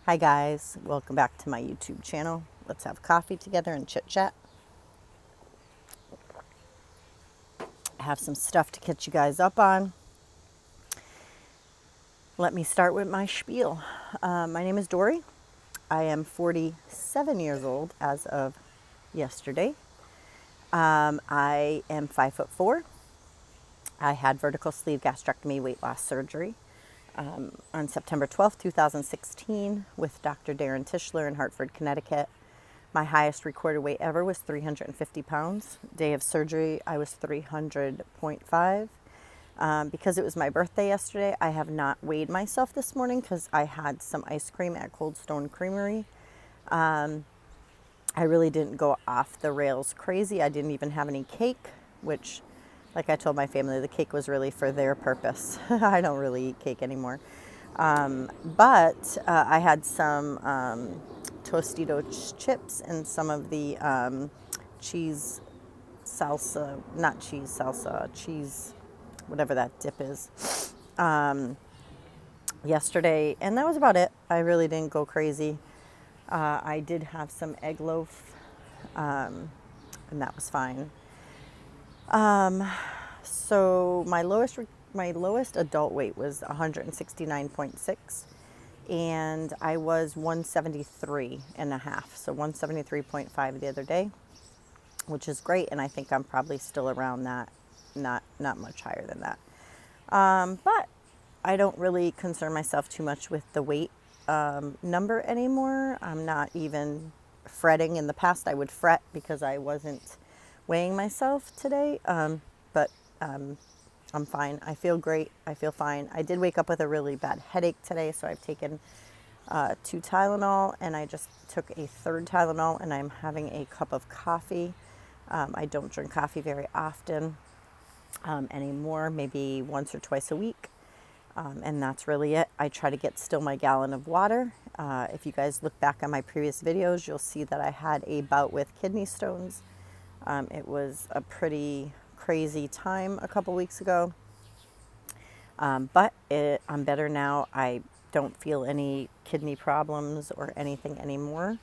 Hi guys, welcome back to my YouTube channel. Let's have coffee together and chit chat. I have some stuff to catch you guys up on. Let me start with my spiel. My name is Dory. I am 47 years old as of yesterday. I am 5'4". I had vertical sleeve gastrectomy weight loss surgery on September 12th, 2016 with Dr. Darren Tischler in Hartford, Connecticut. My highest recorded weight ever was 350 pounds. Day of surgery, I was 300.5. Because it was my birthday yesterday, I have not weighed myself this morning because I had some ice cream at Cold Stone Creamery. I really didn't go off the rails crazy. I didn't even have any cake, which, like I told my family, the cake was really for their purpose. I don't really eat cake anymore. But I had some Tostitos chips and some of the cheese salsa, not cheese salsa, cheese, whatever that dip is, yesterday. And that was about it. I really didn't go crazy. I did have some egg loaf, and that was fine. So my lowest adult weight was 169.6, and I was 173 and a half, so 173.5 the other day, which is great, and I think I'm probably still around that, not much higher than that. But I don't really concern myself too much with the weight number anymore. I'm not even fretting. In the past, I would fret because I wasn't weighing myself today, but I'm fine. I feel great. I feel fine. I did wake up with a really bad headache today, so I've taken 2 Tylenol, and I just took a third Tylenol, and I'm having a cup of coffee. I don't drink coffee very often anymore, maybe once or twice a week. And that's really it. I try to get still my gallon of water. If you guys look back on my previous videos, you'll see that I had a bout with kidney stones. It was a pretty crazy time a couple weeks ago. But I'm better now. I don't feel any kidney problems or anything anymore.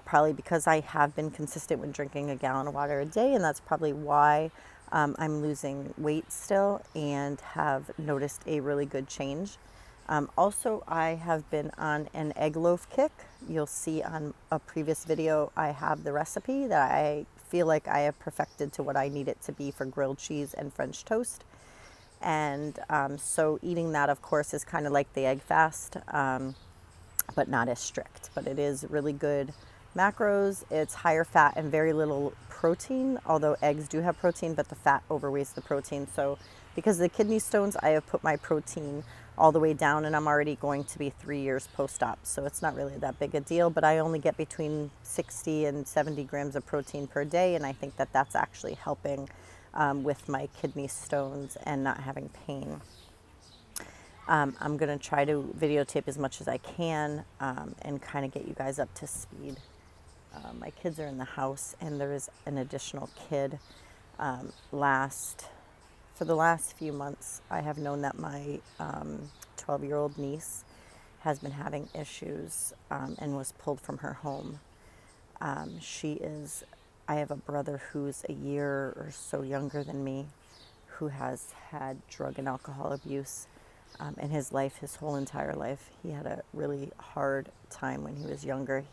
Probably because I have been consistent with drinking a gallon of water a day, and that's probably why I'm losing weight still and have noticed a really good change. Also, I have been on an egg loaf kick. You'll see on a previous video, I have the recipe that I feel like I have perfected to what I need it to be for grilled cheese and French toast. And so eating that, of course, is kind of like the egg fast, but not as strict. But it is really good macros. It's higher fat and very little protein, although eggs do have protein, but the fat overweighs the protein. So because of the kidney stones, I have put my protein all the way down, and I'm already going to be 3 years post-op. So it's not really that big a deal, but I only get between 60 and 70 grams of protein per day, and I think that that's actually helping with my kidney stones and not having pain. I'm going to try to videotape as much as I can and kind of get you guys up to speed. My kids are in the house, and there is an additional kid. For the last few months, I have known that my 12-year-old niece has been having issues and was pulled from her home. I have a brother who's a year or so younger than me who has had drug and alcohol abuse in his life, his whole entire life. He had a really hard time when he was younger.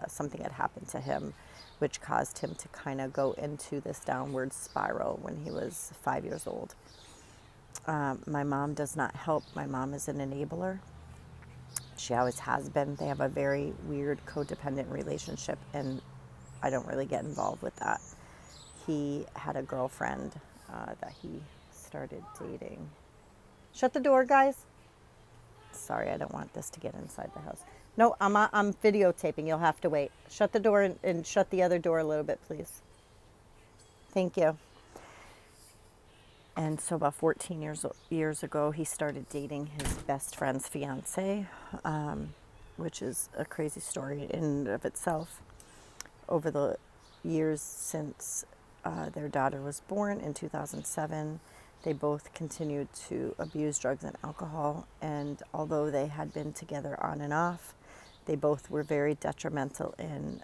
Something had happened to him, which caused him to kind of go into this downward spiral when he was 5 years old. My mom does not help. My mom is an enabler. She always has been. They have a very weird codependent relationship, and I don't really get involved with that. He had a girlfriend that he started dating. Shut the door, guys. Sorry, I don't want this to get inside the house. No, I'm videotaping. You'll have to wait. Shut the door and shut the other door a little bit, please. Thank you. And so about 14 years ago, he started dating his best friend's fiance, which is a crazy story in and of itself. Over the years since their daughter was born in 2007, they both continued to abuse drugs and alcohol. And although they had been together on and off, They both were very detrimental in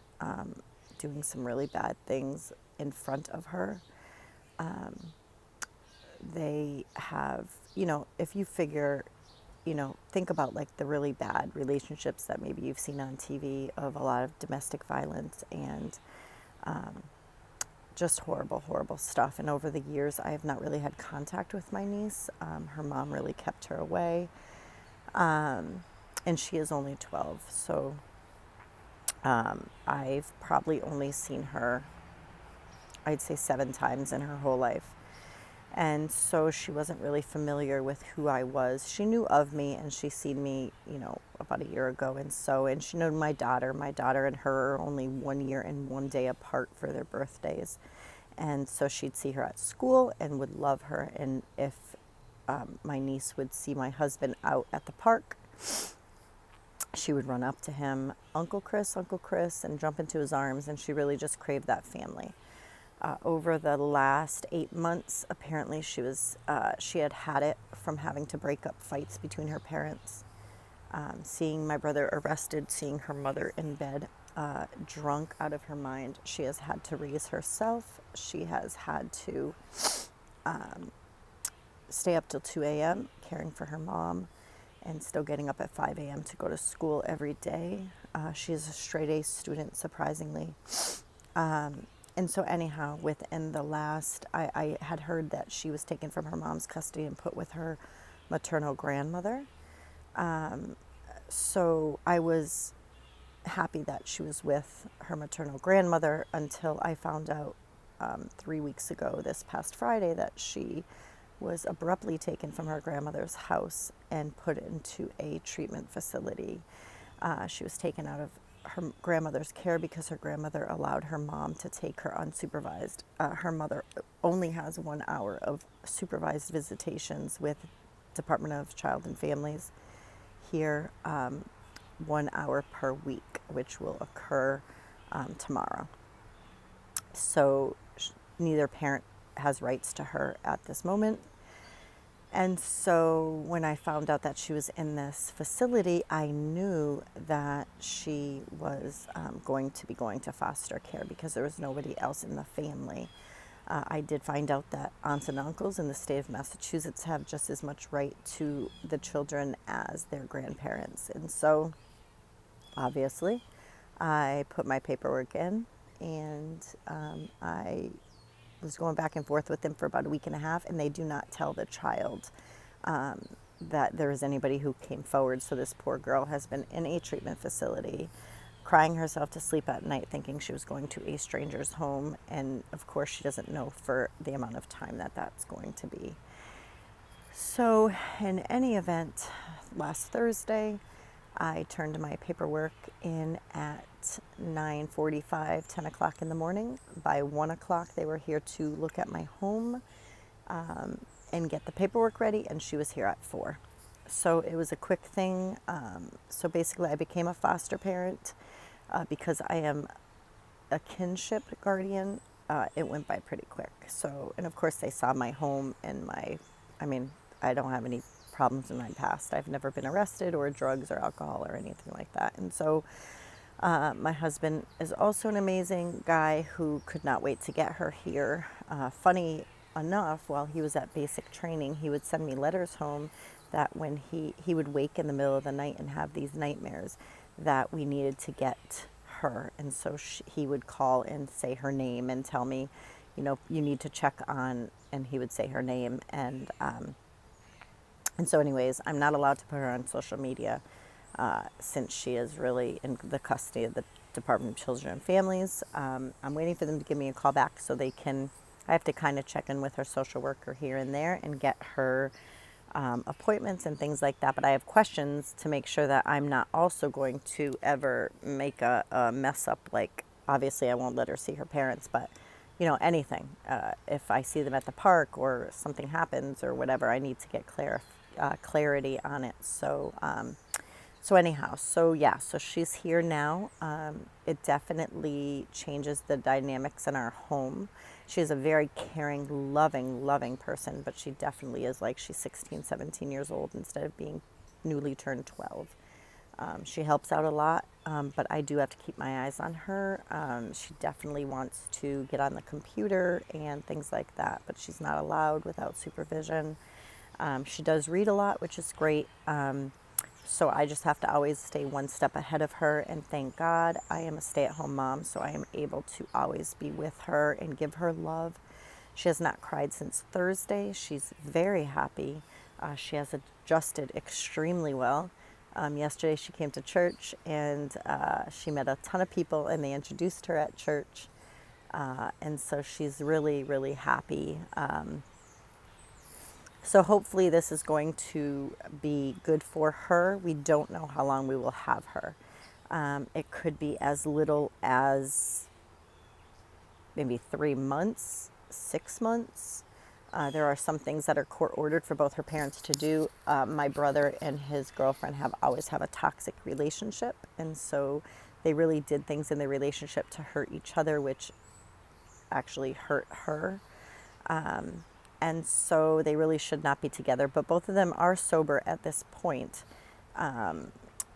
doing some really bad things in front of her. They have, if you figure, think about like the really bad relationships that maybe you've seen on TV of a lot of domestic violence and just horrible, horrible stuff. And over the years, I have not really had contact with my niece. Her mom really kept her away. And she is only 12. So I've probably only seen her, I'd say 7 times in her whole life. And so she wasn't really familiar with who I was. She knew of me, and she seen me, about a year ago. And she knew my daughter. My daughter and her are only 1 year and 1 day apart for their birthdays. And so she'd see her at school and would love her. And if my niece would see my husband out at the park, she would run up to him, Uncle Chris, and jump into his arms. And she really just craved that family. Over the last 8 months, apparently she had it from having to break up fights between her parents. Seeing my brother arrested, seeing her mother in bed, drunk out of her mind. She has had to raise herself. She has had to stay up till 2 a.m. caring for her mom and still getting up at 5 a.m. to go to school every day. She is a straight A student, surprisingly. And so anyhow, within the last, I had heard that she was taken from her mom's custody and put with her maternal grandmother. So I was happy that she was with her maternal grandmother until I found out 3 weeks ago, this past Friday, that she was abruptly taken from her grandmother's house and put into a treatment facility. She was taken out of her grandmother's care because her grandmother allowed her mom to take her unsupervised. Her mother only has 1 hour of supervised visitations with Department of Child and Families here, 1 hour per week, which will occur tomorrow. So neither parent has rights to her at this moment. And so when I found out that she was in this facility, I knew that she was going to foster care because there was nobody else in the family. I did find out that aunts and uncles in the state of Massachusetts have just as much right to the children as their grandparents. And so, obviously, I put my paperwork in, and I was going back and forth with them for about a week and a half, and they do not tell the child that there is anybody who came forward. So this poor girl has been in a treatment facility, crying herself to sleep at night, thinking she was going to a stranger's home. And of course, she doesn't know for the amount of time that that's going to be. So in any event, last Thursday, I turned my paperwork in at 9:45, 10 o'clock in the morning. By 1 o'clock, they were here to look at my home and get the paperwork ready, and she was here at 4. So it was a quick thing. So basically, I became a foster parent because I am a kinship guardian. It went by pretty quick. So, and of course, they saw my home and I don't have any problems in my past. I've never been arrested or drugs or alcohol or anything like that. And so my husband is also an amazing guy who could not wait to get her here. Funny enough, while he was at basic training, he would send me letters home that when he would wake in the middle of the night and have these nightmares that we needed to get her. And so he would call and say her name and tell me, you need to check on, and he would say her name. And so anyways, I'm not allowed to put her on social media since she is really in the custody of the Department of Children and Families. I'm waiting for them to give me a call back so I have to kind of check in with her social worker here and there and get her appointments and things like that. But I have questions to make sure that I'm not also going to ever make a mess up. Like, obviously I won't let her see her parents, but anything. If I see them at the park or something happens or whatever, I need to get clarity on it. So she's here now. It definitely changes the dynamics in our home. She's a very caring, loving person, but she definitely is like she's 16, 17 years old instead of being newly turned 12. She helps out a lot, but I do have to keep my eyes on her. She definitely wants to get on the computer and things like that, but she's not allowed without supervision. She does read a lot, which is great. So I just have to always stay one step ahead of her, and thank God I am a stay-at-home mom, so I am able to always be with her and give her love. She has not cried since Thursday. She's very happy. She has adjusted extremely well. Yesterday she came to church and she met a ton of people and they introduced her at church. And so she's really, really happy. So hopefully this is going to be good for her. We don't know how long we will have her. It could be as little as maybe 3 months, 6 months. There are some things that are court ordered for both her parents to do. My brother and his girlfriend have always have a toxic relationship, and so they really did things in their relationship to hurt each other, which actually hurt her. And so they really should not be together. But both of them are sober at this point.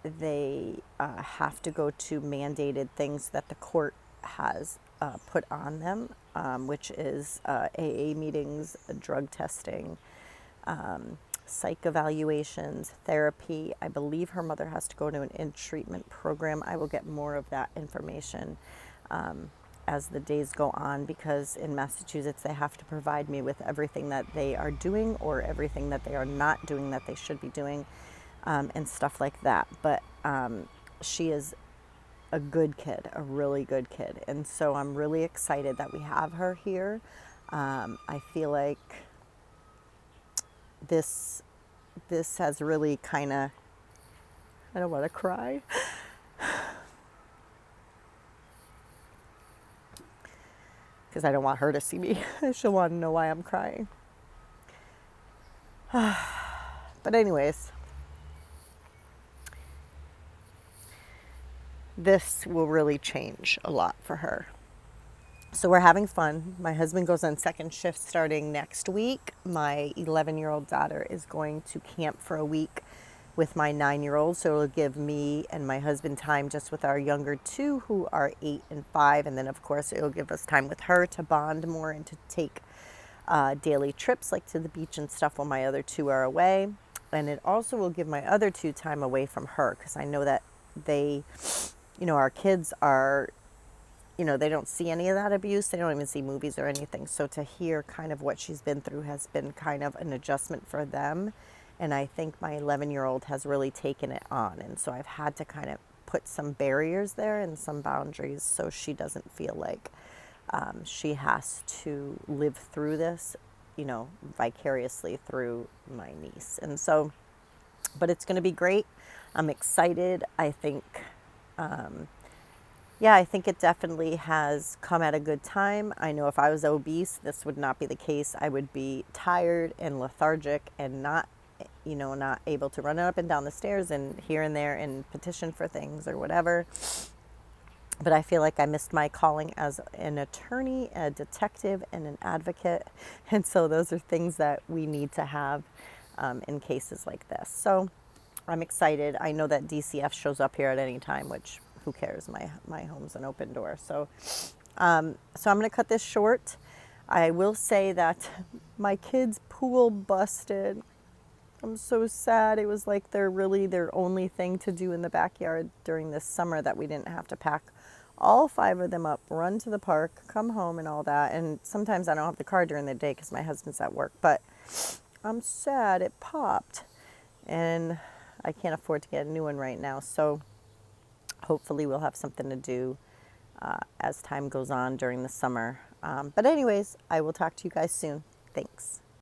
They have to go to mandated things that the court has put on them, which is AA meetings, drug testing, psych evaluations, therapy. I believe her mother has to go to an in-treatment program. I will get more of that information as the days go on, because in Massachusetts they have to provide me with everything that they are doing or everything that they are not doing that they should be doing, and stuff like that. But she is a good kid, a really good kid. And so I'm really excited that we have her here. I feel like this has really kind of, I don't want to cry. Because I don't want her to see me. She'll want to know why I'm crying. But anyways, this will really change a lot for her. So we're having fun. My husband goes on second shift starting next week. My 11-year-old daughter is going to camp for a week with my 9-year-old. So it'll give me and my husband time just with our younger two, who are 8 and 5. And then, of course, it'll give us time with her to bond more and to take daily trips like to the beach and stuff while my other two are away. And it also will give my other two time away from her, because I know that they, our kids are, they don't see any of that abuse. They don't even see movies or anything. So to hear kind of what she's been through has been kind of an adjustment for them. And I think my 11-year-old has really taken it on. And so I've had to kind of put some barriers there and some boundaries so she doesn't feel like she has to live through this, vicariously through my niece. And so, but it's going to be great. I'm excited. I think, I think it definitely has come at a good time. I know if I was obese, this would not be the case. I would be tired and lethargic and not able to run up and down the stairs and here and there and petition for things or whatever. But I feel like I missed my calling as an attorney, a detective, and an advocate. And so those are things that we need to have in cases like this. So I'm excited. I know that DCF shows up here at any time, which who cares? My home's an open door. So I'm going to cut this short. I will say that my kids' pool busted. I'm so sad. It was like their only thing to do in the backyard during this summer, that we didn't have to pack all 5 of them up, run to the park, come home and all that. And sometimes I don't have the car during the day because my husband's at work, but I'm sad it popped and I can't afford to get a new one right now. So hopefully we'll have something to do as time goes on during the summer. But anyways, I will talk to you guys soon. Thanks.